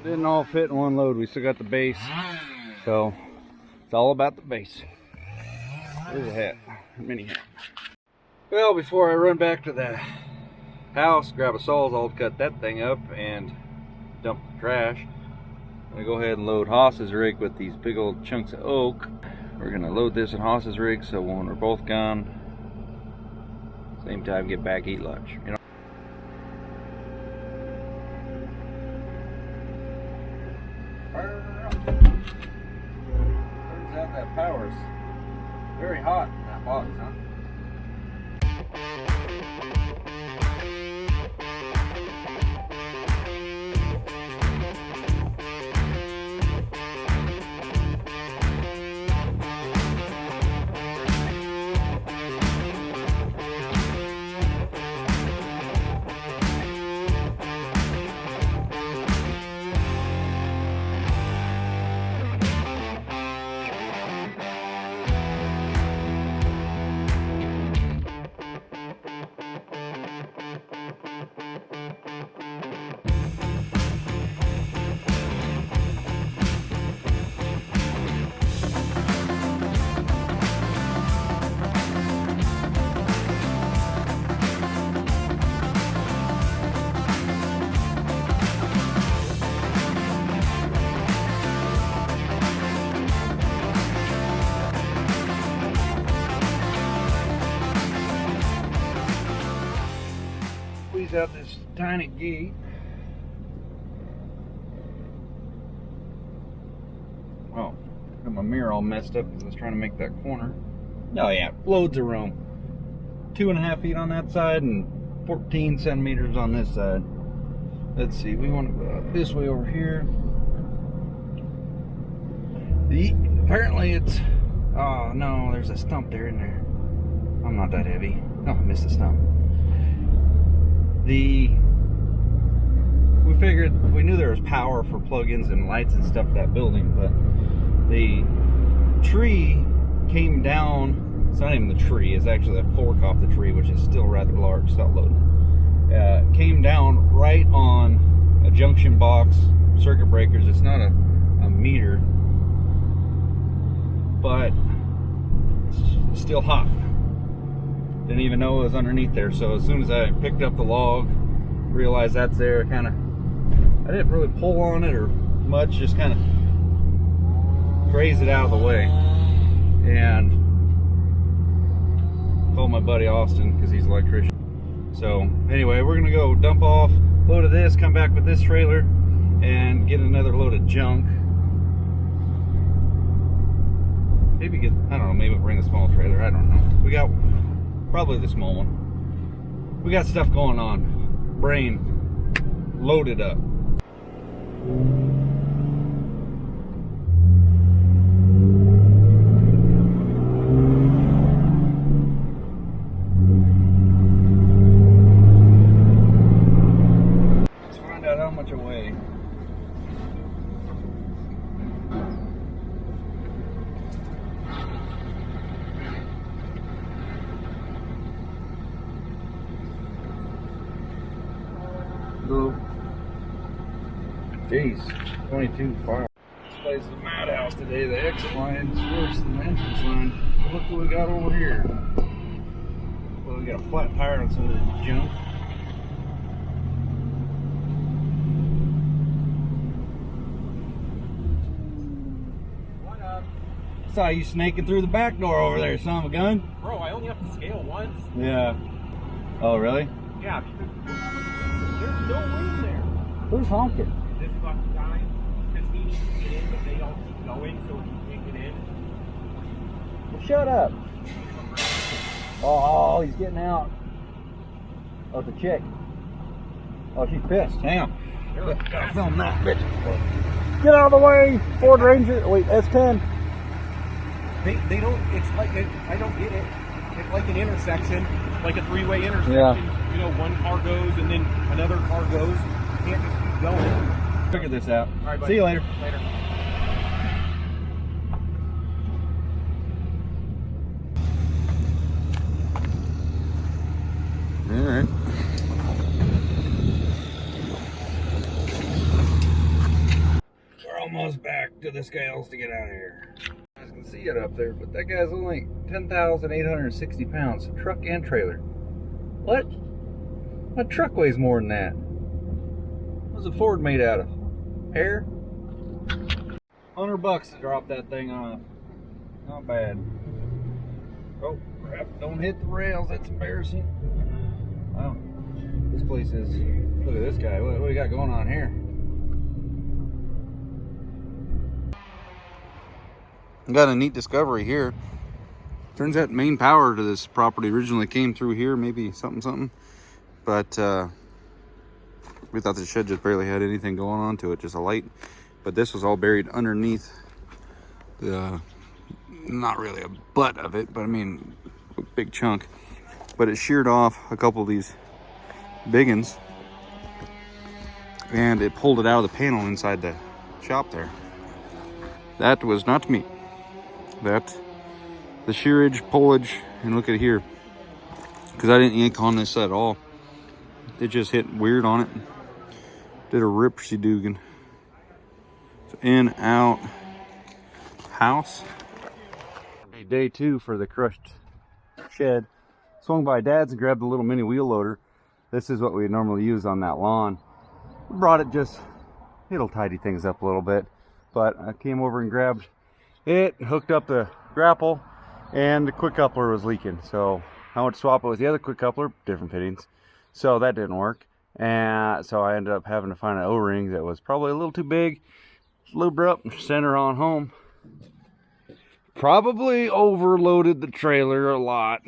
Didn't all fit in one load. We still got the base, so it's all about the base. There's a hat, mini hat. Well, before I run back to the house, grab a Sawzall, cut that thing up and dump the trash. I'm gonna go ahead and load Haas's rig with these big old chunks of oak. We're gonna load this in Haas's rig, so when we're both gone, same time, get back, eat lunch. You know. Turns out that power's very hot in that box, huh? Out this tiny gate. Oh, got my mirror all messed up because I was trying to make that corner. Oh yeah, loads of room. 2.5 feet on that side and 14 centimeters on this side. Let's see, we want to go out this way over here. Apparently it's, oh no, there's a stump there, isn't there? I'm not that heavy. Oh, I missed the stump. We figured, we knew there was power for plug-ins and lights and stuff for that building, but the tree came down. It's not even the tree, it's actually a fork off the tree, which is still rather large. Stop loading. Came down right on a junction box, circuit breakers. It's not a meter, but it's still hot. Didn't even know it was underneath there. So as soon as I picked up the log, realized that's there, kind of, I didn't really pull on it or much, just kind of grazed it out of the way. And called my buddy Austin because he's an electrician. So anyway, we're gonna go dump off, load of this, come back with this trailer, and get another load of junk. Maybe get, I don't know, maybe bring a small trailer, I don't know. We got probably the small one. We got stuff going on. Brain loaded up. Let's find out how much I weigh. Jeez, 22.5. This place is a madhouse today. The exit line is worse than the entrance line. Look what we got over here. Well, we got a flat tire on some of this junk. What up? Saw you snaking through the back door over there, son of a gun. Bro, I only have to scale once. Yeah. Oh, really? Yeah. There's no room there. Who's honking? This fucking guy, because he needs to get in, but they don't keep going, so he can't get in. Well, shut up. Oh, he's getting out. Oh, it's a chick. Oh, she's pissed. Hang on. Gotta film that bitch. Get out of the way, Ford Ranger. Wait, S10. They don't, it's like, I don't get it. It's like an intersection, like a three-way intersection. Yeah. You know, one car goes and then another car goes. You can't just keep going. Figure this out. All right, buddy. See you later. Later. All right. to the scales to get out of here. You guys can see it up there, but that guy's only 10,860 pounds, truck and trailer. What? My truck weighs more than that. What's a Ford made out of? Air? $100 to drop that thing off. Not bad. Oh, crap. Don't hit the rails. That's embarrassing. Wow. This place is... Look at this guy. What do we got going on here? Got a neat discovery here. Turns out main power to this property originally came through here. Maybe something. But we thought the shed just barely had anything going on to it. Just a light. But this was all buried underneath the... Not really a butt of it, but I mean a big chunk. But it sheared off a couple of these big ones, and it pulled it out of the panel inside the shop there. That was not me. That the shearage, pullage, and look at here, because I didn't yank on this at all. It just hit weird on it. Did a ripsy doogan. In, out, house. Day 2 for the crushed shed. Swung by Dad's and grabbed the little mini wheel loader. This is what we normally use on that lawn. Brought it just, it'll tidy things up a little bit. But I came over and grabbed it, hooked up the grapple, and the quick coupler was leaking. So I went to swap it with the other quick coupler, different fittings. So that didn't work. And so I ended up having to find an O-ring that was probably a little too big. Lubed her up, sent her on home. Probably overloaded the trailer a lot.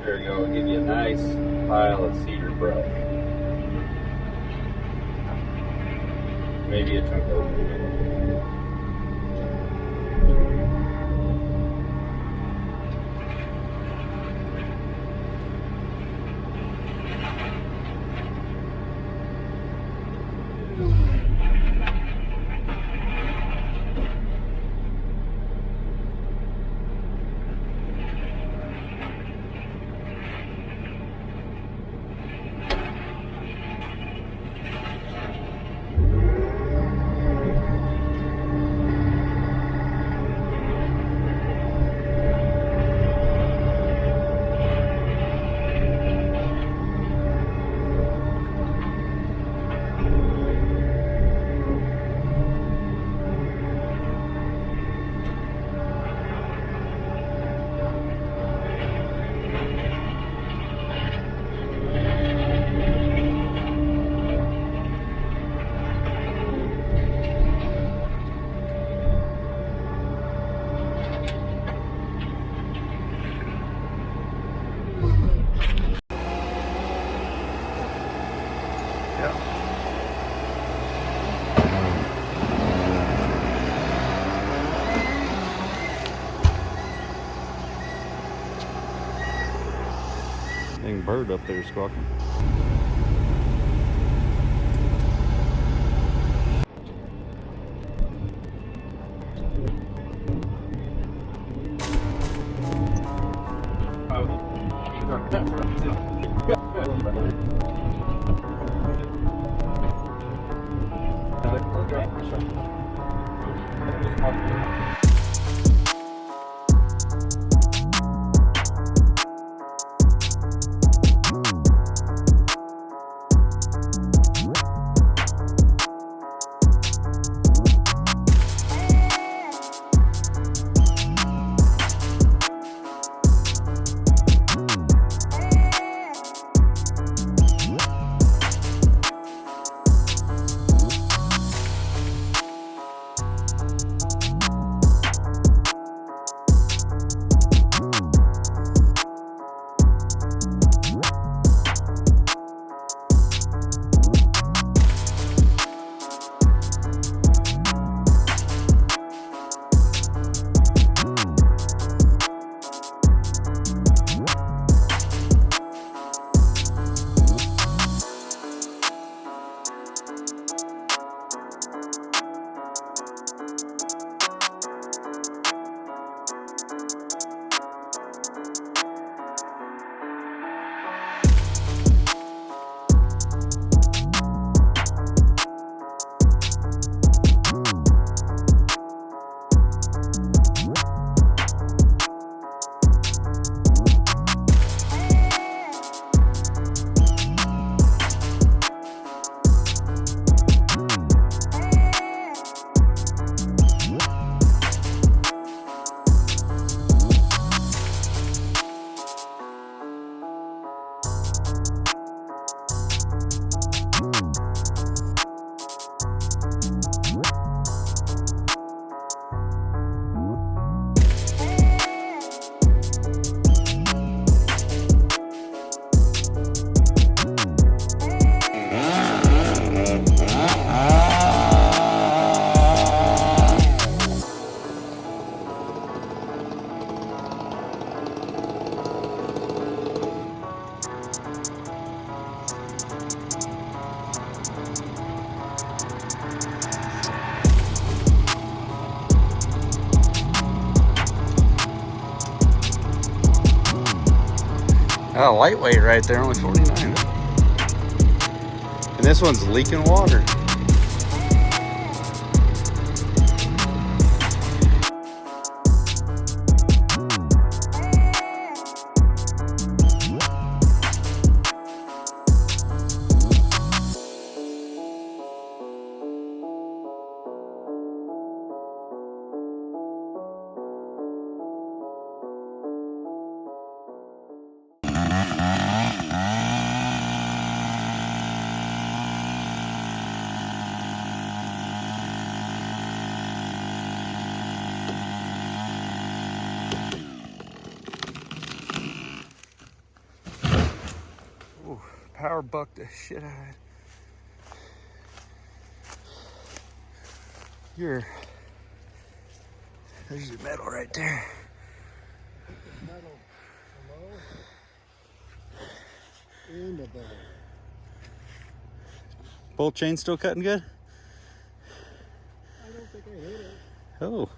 There you go, I'll give you a nice pile of cedar brush. Maybe a chunk of oak. Dang bird up there squawking. Okay. Oh, lightweight right there, only 49. And this one's leaking water. Ooh, power bucked the shit out of it. There's your metal right there. Metal below and above. Bolt chain still cutting good? I don't think I hit it. Oh.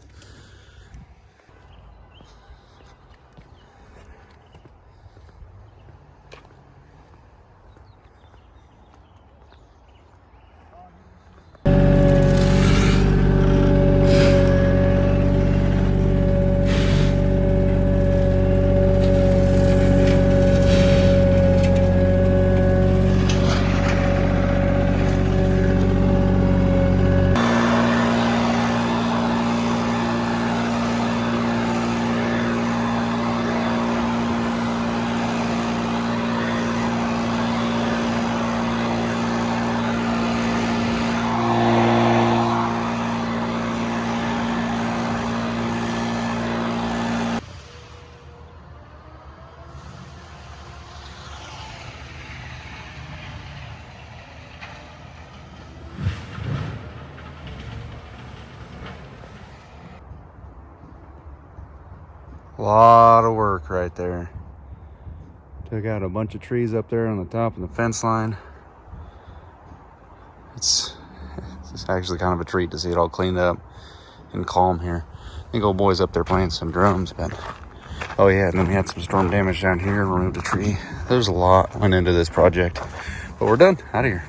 A lot of work right there. Took out a bunch of trees up there on the top of the fence line. It's actually kind of a treat to see it all cleaned up and calm here. I think old boy's up there playing some drums, but oh yeah, and then we had some storm damage down here, removed a tree. There's a lot went into this project, but we're done. Out of here.